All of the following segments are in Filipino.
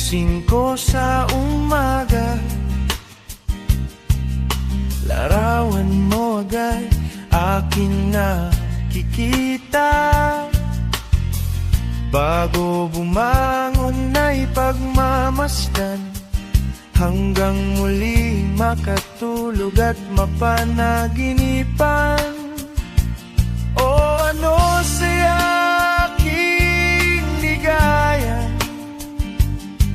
Gising ko sa umaga, larawan mo agad akin nakikita. Bago bumangon ay pagmamasdan, hanggang muli makatulog at mapanaginipan. O ano sa aking ligaya,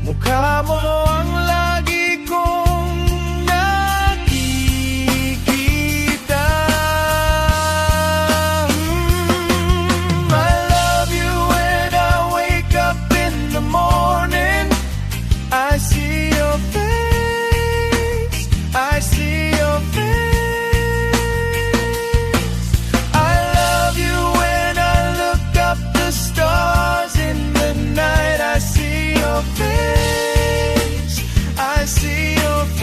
mukha mo ang lagi kong nakikita. I love you when I wake up in the morning. I see your face, I see your face. I love you when I look up the stars in the night. I see your face, I see your face.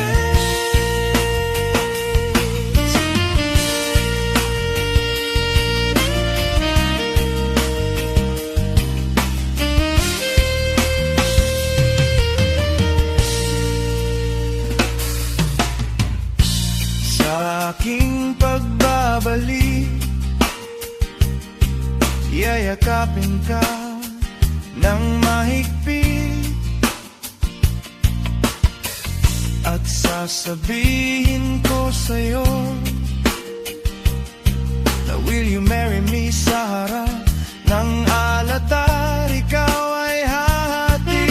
Sa aking pagbabalik, yayakapin ka ng mahigpit at sasabihin ko sa'yo na will you marry me sa harap ng altar. Ikaw ay hahati.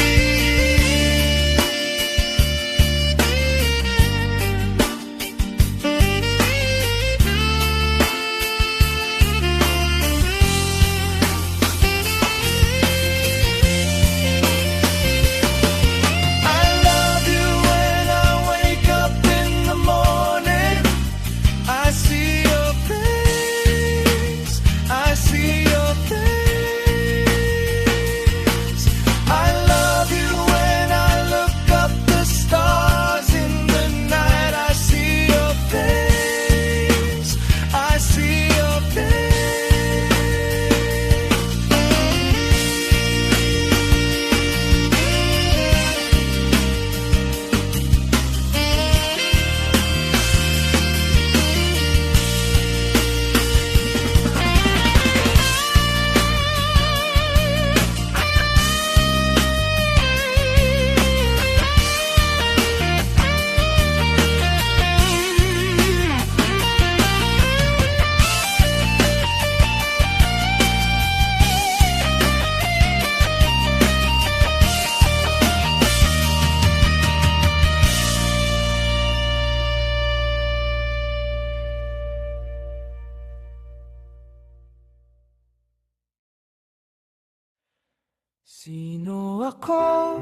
Sino ako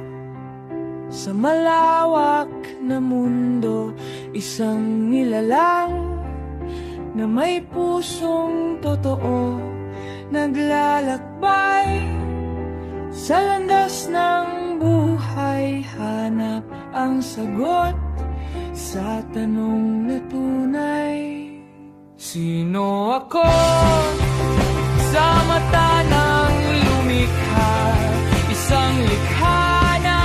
sa malawak na mundo? Isang nilalang na may pusong totoo, naglalakbay sa landas ng buhay. Hanap ang sagot sa tanong na tunay. Sino ako sa mata ng lumikha? Isang likha na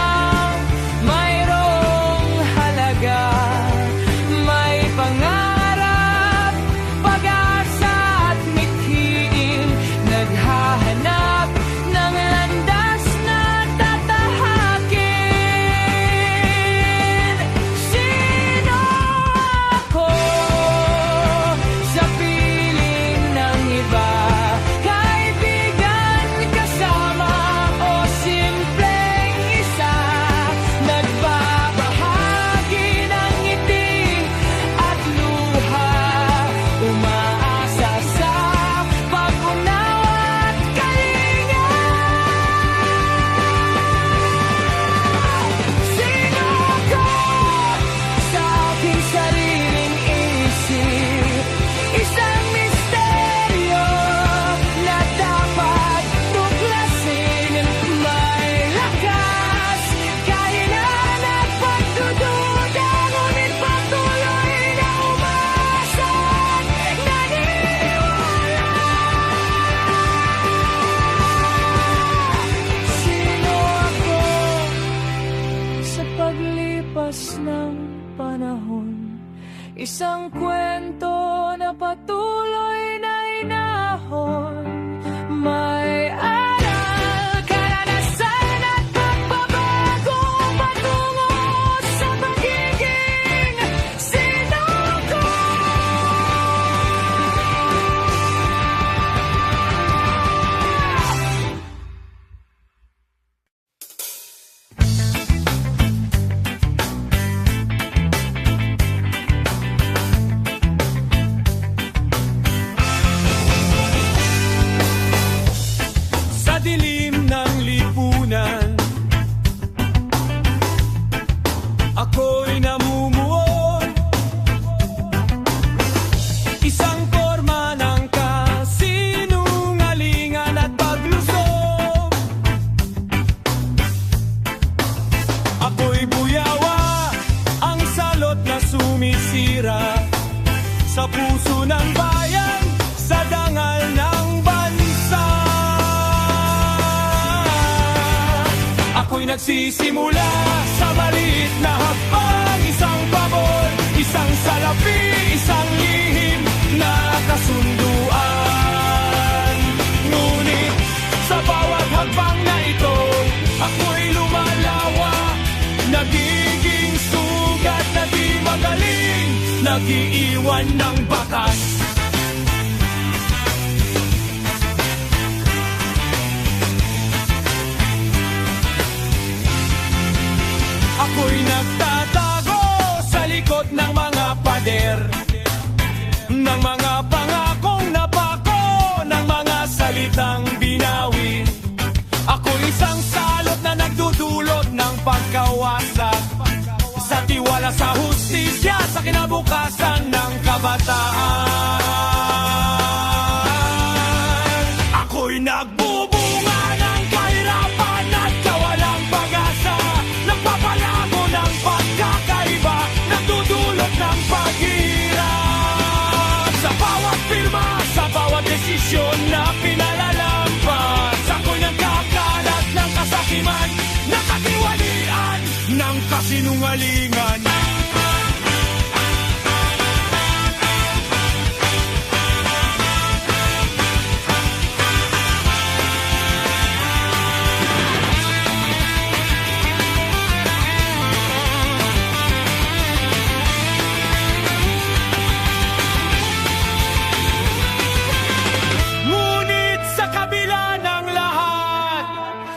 mayroong halaga, may pangarap, pag-asa at mithiin, naghahanap ng landas na tatahakin. Sino ako sa piling ng iba? Kaya paglipas ng panahon, isang kwento na patuloy na inahon. May aral, karanasan at pagbabago patungo sa pagiging sino ko. Dilim ng lipunan, ako'y namumuo. Isang forma ng kasinungalingan at paglusog. Ako'y buyawa, ang salot na sumisira sa puso ng bayan, sa dangal ng bansa. Ako'y nagsisimula sa maliit na hakbang, isang pabor, isang salapi, isang lihim na kasunduan. Ngunit sa bawat hakbang na ito, ako'y lumalawa, nagiging sugat na di magaling, nag-iiwan ng bakas. Ako'y nagtatago sa likod ng mga pader, ng mga pangakong napako, ng mga salitang binawi. Ako'y isang salot na nagdudulot ng pagkawasak sa tiwala sa hustisya, sa kinabukasan ng kabataan. Ako'y nagbubunga ng kahirapan at kawalang pag-asa, nagpapalago ng pagkakaiba, nagdudulot ng paghihirap. Sa bawat firma, sa bawat desisyon na pinalalampas, ako'y nagkakalat ng kasakiman, nakatiwalian ng kasinungalingan.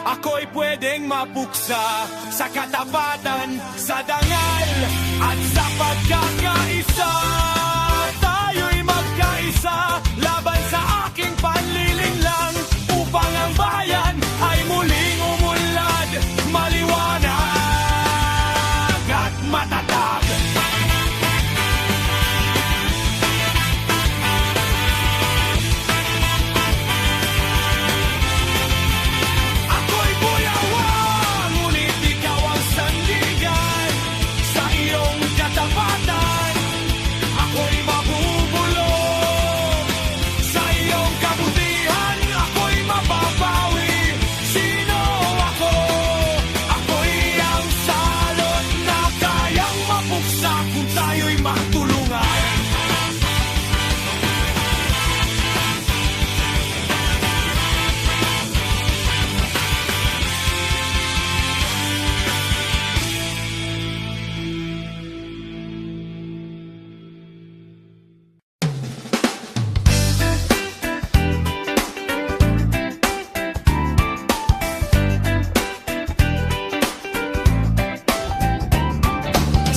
Ako'y pwedeng mapuksa sa katapatan, sa dangal at sa pagkakaisa. Tayo'y magkaisa laban sa aking panlilinlang, upang ang bayan ay muling umunlad, maliwanag at matatag.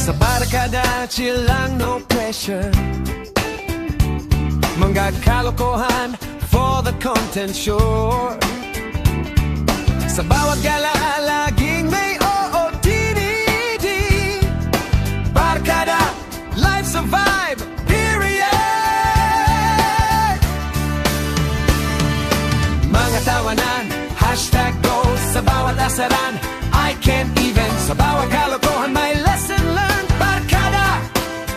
Sa barkada, chill lang, no pressure. Mga kalokohan for the content, sure. Sa bawat gala, laging may OOTD. Barkada, life's a vibe, period. Mga tawanan, hashtag goals. Sa bawat asaran, I can't even. Sa bawat kalokohan, may lesson learned. Barkada,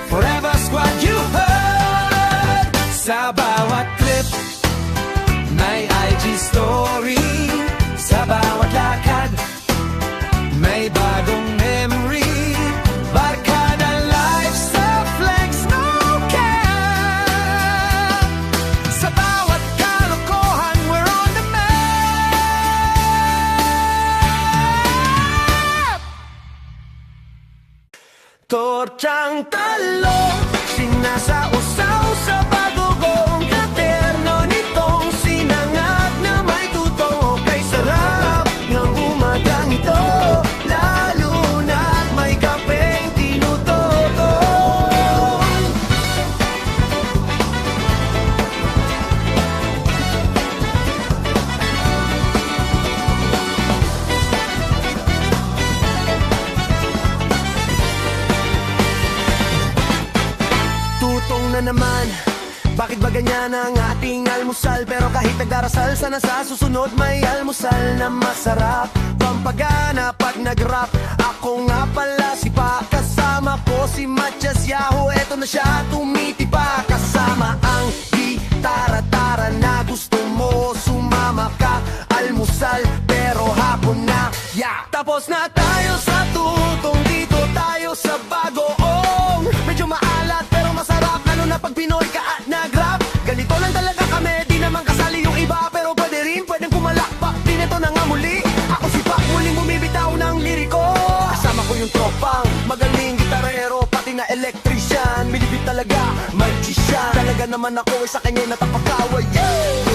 forever squad, you heard. Sa bawat clip, may IG story. Sa bawat lakad, Torchang talong sinasausaw sa bago kong katerno nitong sinangag na may tutong. Kay sarap ng umagang ito, lalo na't may kapeng tinutotong. Tutong na naman, bakit ba ganyan ang ating almusal? Pero kahit nagdarasal, sana sa susunod may almusal na masarap. Pampagana pag nag-rap, ako nga pala si Pa. Kasama ko si Matias Yahoo, eto na siya tumitipa. Kasama ang gitara-tara na gusto mo sumama ka. Almusal pero hapon na, yeah. Tapos na tayo sa tutong, dito tayo sa bagoong. Medyo maalat pero masarap, lalo na pag Pinoy ka at nag-rap. Ganito lang talaga kami, di naman kasali yung iba. Pero pwede rin, pwedeng pumalakpak din ito na nga muli. Ako si Pak, muling bumibitaw ng liriko. Kasama ko yung tropang magaling gitarero, pati na electrician. Bilibid talaga, magician. Talaga naman ako ay sa kanya natapakawa, yeah!